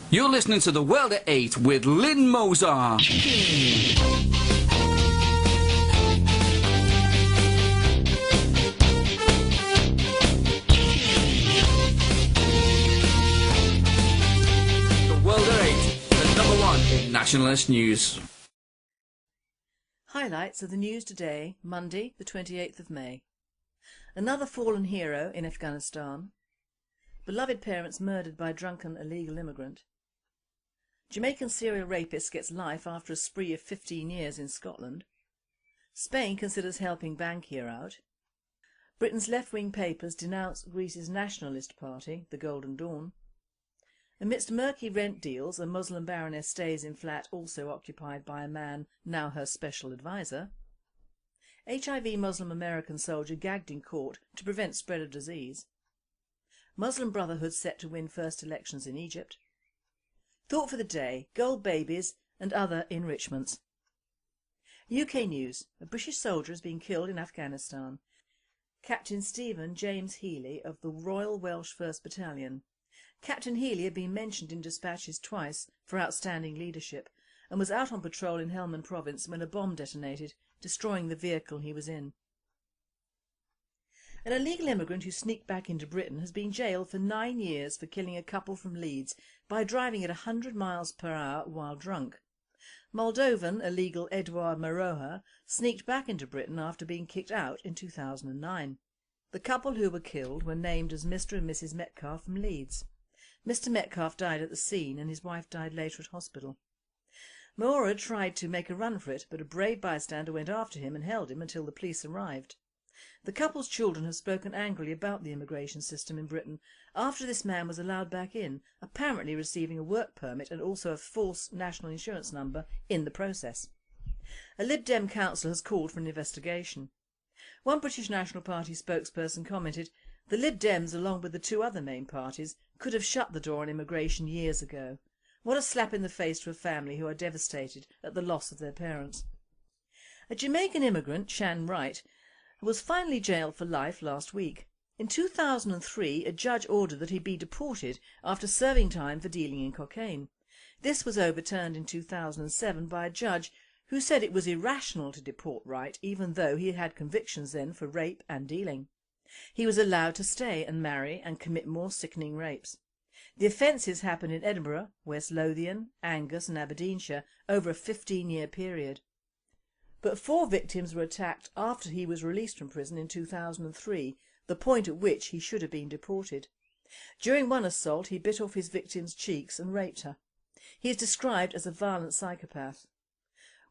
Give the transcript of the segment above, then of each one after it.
You're listening to The World at 8 with Lynn Mozart. The World at 8, the number one in nationalist news. Highlights of the news today, Monday the 28th of May. Another fallen hero in Afghanistan. Beloved parents murdered by drunken illegal immigrant. Jamaican serial rapist gets life after a spree of 15 years in Scotland. Spain considers helping Bankia out. Britain's left-wing papers denounce Greece's nationalist party, the Golden Dawn. Amidst murky rent deals, a Muslim baroness stays in flat also occupied by a man, now her special advisor. HIV Muslim American soldier gagged in court to prevent spread of disease. Muslim Brotherhood set to win first elections in Egypt. Thought for the day, gold babies and other enrichments. UK news. A British soldier has been killed in Afghanistan. Captain Stephen James Healy of the Royal Welsh 1st Battalion. Captain Healy had been mentioned in dispatches twice for outstanding leadership and was out on patrol in Helmand province when a bomb detonated, destroying the vehicle he was in. An illegal immigrant who sneaked back into Britain has been jailed for 9 years for killing a couple from Leeds by driving at 100 miles per hour while drunk. Moldovan illegal Eduard Maroha sneaked back into Britain after being kicked out in 2009. The couple who were killed were named as Mr and Mrs Metcalfe from Leeds. Mr Metcalfe died at the scene and his wife died later at hospital. Maroha tried to make a run for it, but a brave bystander went after him and held him until the police arrived. The couple's children have spoken angrily about the immigration system in Britain after this man was allowed back in, apparently receiving a work permit and also a false national insurance number in the process. A Lib Dem councillor has called for an investigation. One British National Party spokesperson commented, "The Lib Dems, along with the two other main parties, could have shut the door on immigration years ago. What a slap in the face to a family who are devastated at the loss of their parents." A Jamaican immigrant, Shan Wright, was finally jailed for life last week. In 2003, a judge ordered that he be deported after serving time for dealing in cocaine. This was overturned in 2007 by a judge who said it was irrational to deport Wright even though he had convictions then for rape and dealing. He was allowed to stay and marry and commit more sickening rapes. The offences happened in Edinburgh, West Lothian, Angus and Aberdeenshire over a 15-year period. But 4 victims were attacked after he was released from prison in 2003, the point at which he should have been deported. During one assault he bit off his victim's cheeks and raped her. He is described as a violent psychopath.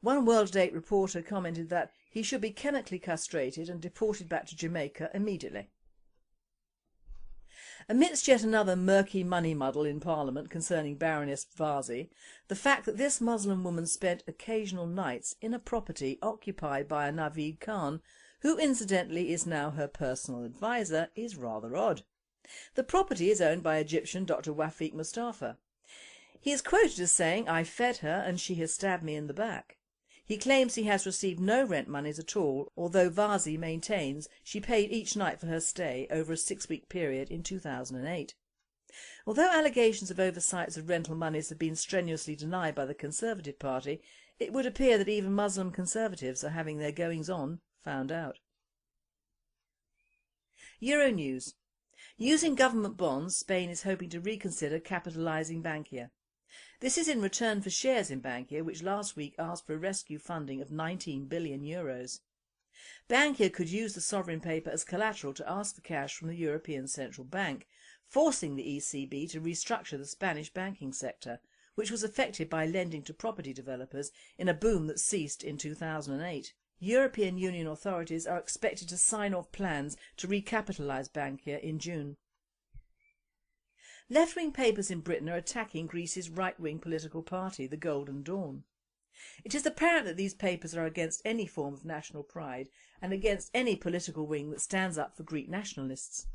One World at 8 reporter commented that he should be chemically castrated and deported back to Jamaica immediately. Amidst yet another murky money muddle in Parliament concerning Baroness Vazi, the fact that this Muslim woman spent occasional nights in a property occupied by a Naveed Khan, who incidentally is now her personal advisor, is rather odd. The property is owned by Egyptian Dr Wafiq Mustafa. He is quoted as saying, "I fed her and she has stabbed me in the back." He claims he has received no rent monies at all, although Vazi maintains she paid each night for her stay over a 6-week period in 2008. Although allegations of oversights of rental monies have been strenuously denied by the Conservative Party, it would appear that even Muslim Conservatives are having their goings-on found out. Euronews. Using government bonds, Spain is hoping to reconsider capitalising Bankia. This is in return for shares in Bankia, which last week asked for a rescue funding of €19 billion. Bankia could use the sovereign paper as collateral to ask for cash from the European Central Bank, forcing the ECB to restructure the Spanish banking sector, which was affected by lending to property developers in a boom that ceased in 2008. European Union authorities are expected to sign off plans to recapitalise Bankia in June. Left-wing papers in Britain are attacking Greece's right-wing political party, the Golden Dawn. It is apparent that these papers are against any form of national pride and against any political wing that stands up for Greek nationalists.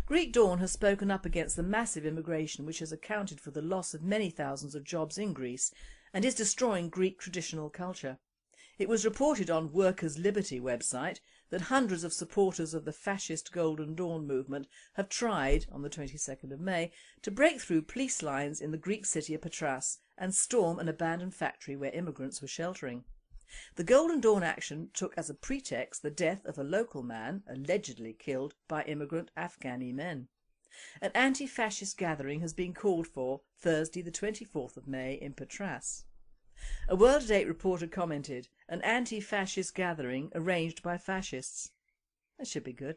Greek Dawn has spoken up against the massive immigration which has accounted for the loss of many thousands of jobs in Greece and is destroying Greek traditional culture. It was reported on Workers' Liberty website that hundreds of supporters of the fascist Golden Dawn movement have tried, on the 22nd of May, to break through police lines in the Greek city of Patras and storm an abandoned factory where immigrants were sheltering. The Golden Dawn action took as a pretext the death of a local man allegedly killed by immigrant Afghani men. An anti-fascist gathering has been called for Thursday the 24th of May in Patras. A World Today reporter commented, "An anti-fascist gathering arranged by fascists." That should be good.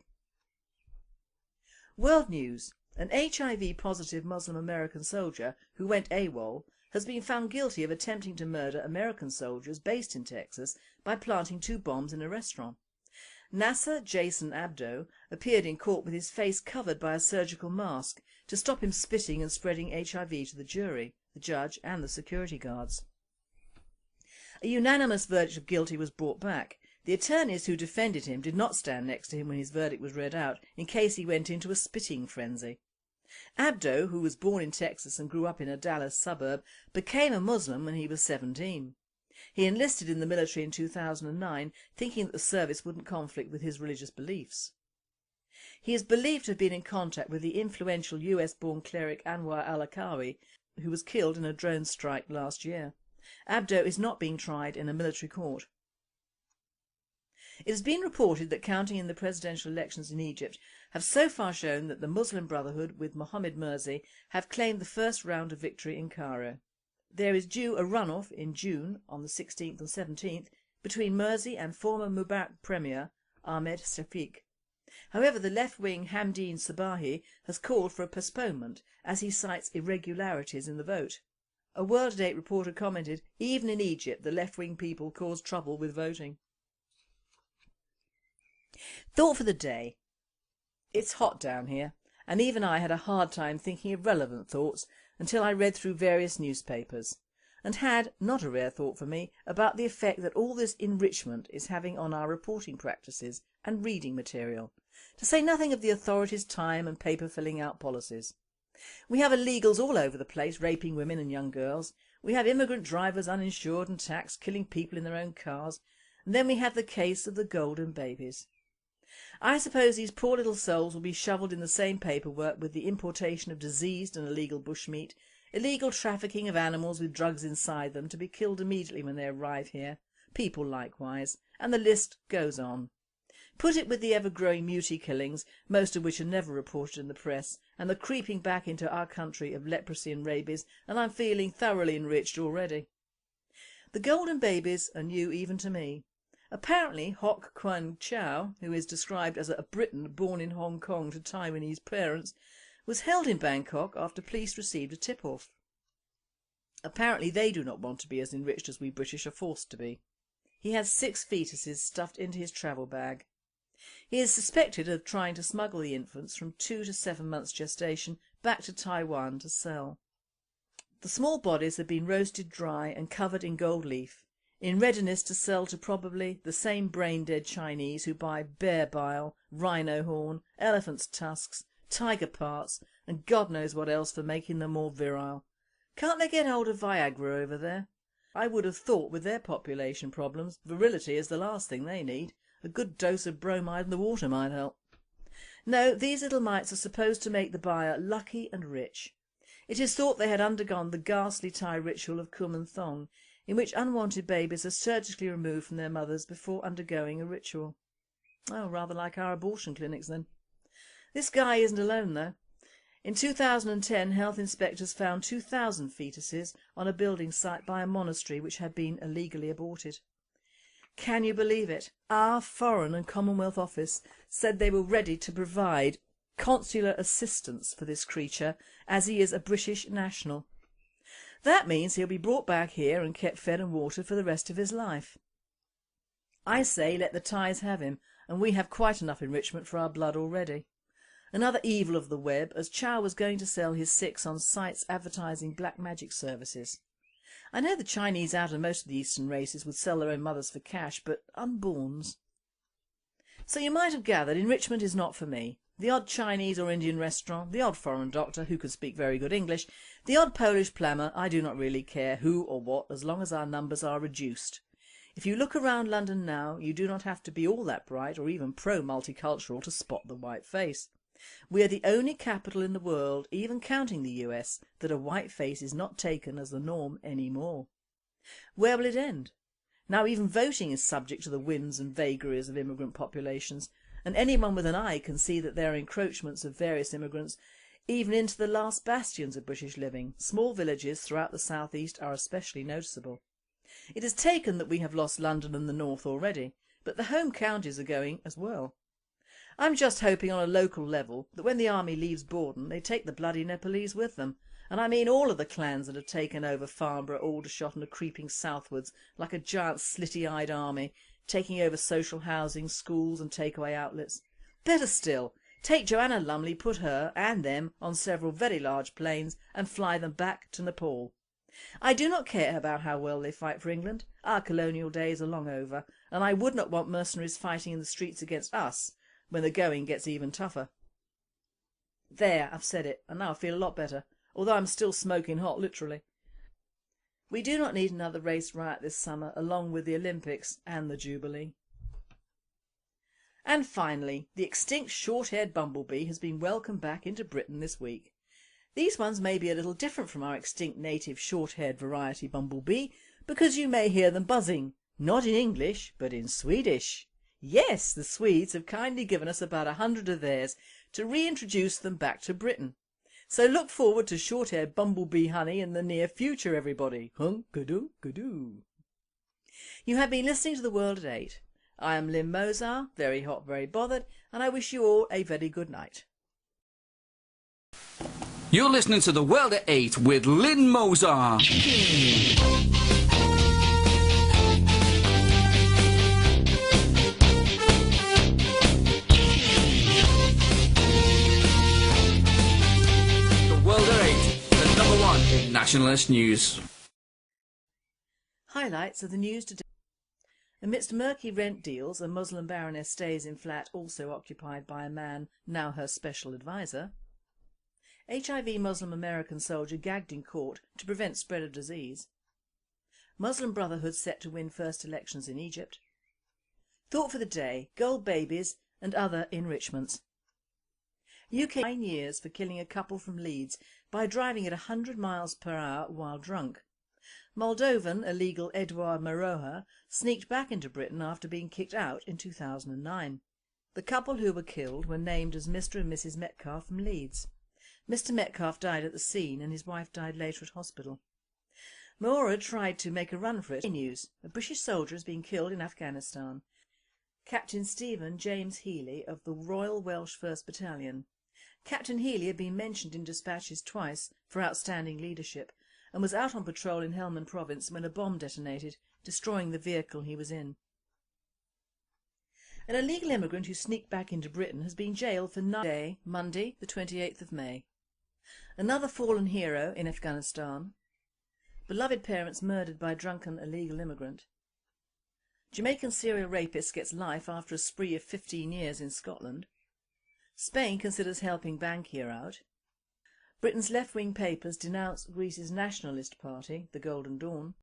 World news. An HIV-positive Muslim American soldier who went AWOL has been found guilty of attempting to murder American soldiers based in Texas by planting 2 bombs in a restaurant. Nasser Jason Abdo appeared in court with his face covered by a surgical mask to stop him spitting and spreading HIV to the jury, the judge and the security guards. A unanimous verdict of guilty was brought back. The attorneys who defended him did not stand next to him when his verdict was read out, in case he went into a spitting frenzy. Abdo, who was born in Texas and grew up in a Dallas suburb, became a Muslim when he was 17. He enlisted in the military in 2009, thinking that the service wouldn't conflict with his religious beliefs. He is believed to have been in contact with the influential US-born cleric Anwar al-Akawi, who was killed in a drone strike last year. Abdo is not being tried in a military court. It has been reported that counting in the presidential elections in Egypt have so far shown that the Muslim Brotherhood with Mohammed Morsi have claimed the first round of victory in Cairo. There is due a runoff in June on the 16th and 17th between Morsi and former Mubarak Premier Ahmed Shafik. However, the left-wing Hamdeen Sabahi has called for a postponement as he cites irregularities in the vote. A World Today reporter commented, "Even in Egypt the left-wing people cause trouble with voting." Thought for the day. It's hot down here, and even I had a hard time thinking of relevant thoughts until I read through various newspapers, and had, not a rare thought for me, about the effect that all this enrichment is having on our reporting practices and reading material, to say nothing of the authorities' time and paper filling out policies. We have illegals all over the place raping women and young girls. We have immigrant drivers uninsured and taxed killing people in their own cars. And then we have the case of the golden babies. I suppose these poor little souls will be shoveled in the same paperwork with the importation of diseased and illegal bushmeat, illegal trafficking of animals with drugs inside them to be killed immediately when they arrive here, people likewise, and the list goes on. Put it with the ever-growing muti killings, most of which are never reported in the press, and the creeping back into our country of leprosy and rabies, and I'm feeling thoroughly enriched already. The golden babies are new even to me. Apparently Hock Kwon Chow, who is described as a Briton born in Hong Kong to Taiwanese parents, was held in Bangkok after police received a tip-off. Apparently they do not want to be as enriched as we British are forced to be. He has 6 fetuses stuffed into his travel bag. He is suspected of trying to smuggle the infants from 2 to 7 months gestation back to Taiwan to sell. The small bodies have been roasted dry and covered in gold leaf, in readiness to sell to probably the same brain-dead Chinese who buy bear bile, rhino horn, elephant's tusks, tiger parts and God knows what else for making them more virile. Can't they get hold of Viagra over there? I would have thought with their population problems, virility is the last thing they need. A good dose of bromide in the water might help. No, these little mites are supposed to make the buyer lucky and rich. It is thought they had undergone the ghastly Thai ritual of Kum and Thong, in which unwanted babies are surgically removed from their mothers before undergoing a ritual. Oh, rather like our abortion clinics then. This guy isn't alone though. In 2010 health inspectors found 2,000 fetuses on a building site by a monastery which had been illegally aborted. Can you believe it? Our Foreign and Commonwealth Office said they were ready to provide consular assistance for this creature as he is a British national. That means he'll be brought back here and kept fed and watered for the rest of his life. I say let the Thais have him, and we have quite enough enrichment for our blood already. Another evil of the web, as Chow was going to sell his 6 on sites advertising black magic services. I know the Chinese out of most of the Eastern races would sell their own mothers for cash, but unborns. So you might have gathered enrichment is not for me. The odd Chinese or Indian restaurant, the odd foreign doctor who can speak very good English, the odd Polish plumber, I do not really care who or what as long as our numbers are reduced. If you look around London now, you do not have to be all that bright or even pro-multicultural to spot the white face. We are the only capital in the world, even counting the US, that a white face is not taken as the norm anymore. Where will it end? Now even voting is subject to the whims and vagaries of immigrant populations, and anyone with an eye can see that there are encroachments of various immigrants even into the last bastions of British living. Small villages throughout the south east are especially noticeable. It is taken that we have lost London and the north already, but the home counties are going as well. I'm just hoping on a local level that when the army leaves Borden they take the bloody Nepalese with them, and I mean all of the clans that have taken over Farnborough, Aldershot and are creeping southwards like a giant slitty-eyed army, taking over social housing, schools and takeaway outlets. Better still, take Joanna Lumley, put her and them on several very large planes and fly them back to Nepal. I do not care about how well they fight for England. Our colonial days are long over, and I would not want mercenaries fighting in the streets against us when the going gets even tougher. There, I've said it, and now I feel a lot better, although I'm still smoking hot, literally. We do not need another race riot this summer, along with the Olympics and the Jubilee. And finally, the extinct short-haired bumblebee has been welcomed back into Britain this week. These ones may be a little different from our extinct native short-haired variety bumblebee, because you may hear them buzzing, not in English, but in Swedish. Yes, the Swedes have kindly given us about 100 of theirs to reintroduce them back to Britain. So look forward to short-haired bumblebee honey in the near future, everybody. Hunk-a-dunk-a-doo. You have been listening to The World at 8. I am Lynn Mozart, very hot, very bothered, and I wish you all a very good night. You're listening to The World at 8 with Lynn Mozart. In nationalist news. Highlights of the news today. Amidst murky rent deals, a Muslim baroness stays in flat also occupied by a man, now her special advisor. HIV Muslim American soldier gagged in court to prevent spread of disease. Muslim Brotherhood set to win first elections in Egypt. Thought for the day, gold babies and other enrichments. UK 9 years for killing a couple from Leeds by driving at 100 miles per hour while drunk. Moldovan illegal Eduard Maroha sneaked back into Britain after being kicked out in 2009. The couple who were killed were named as Mr and Mrs Metcalfe from Leeds. Mr Metcalfe died at the scene and his wife died later at hospital. Maroha tried to make a run for it. News: a British soldier has been killed in Afghanistan. Captain Stephen James Healy of the Royal Welsh 1st Battalion. Captain Healy had been mentioned in dispatches twice for outstanding leadership and was out on patrol in Helmand province when a bomb detonated, destroying the vehicle he was in. An illegal immigrant who sneaked back into Britain has been jailed for 9 days, Monday the 28th of May. Another fallen hero in Afghanistan. Beloved parents murdered by drunken illegal immigrant. Jamaican serial rapist gets life after a spree of 15 years in Scotland. Spain considers helping Bankia out. Britain's left-wing papers denounce Greece's nationalist party, the Golden Dawn.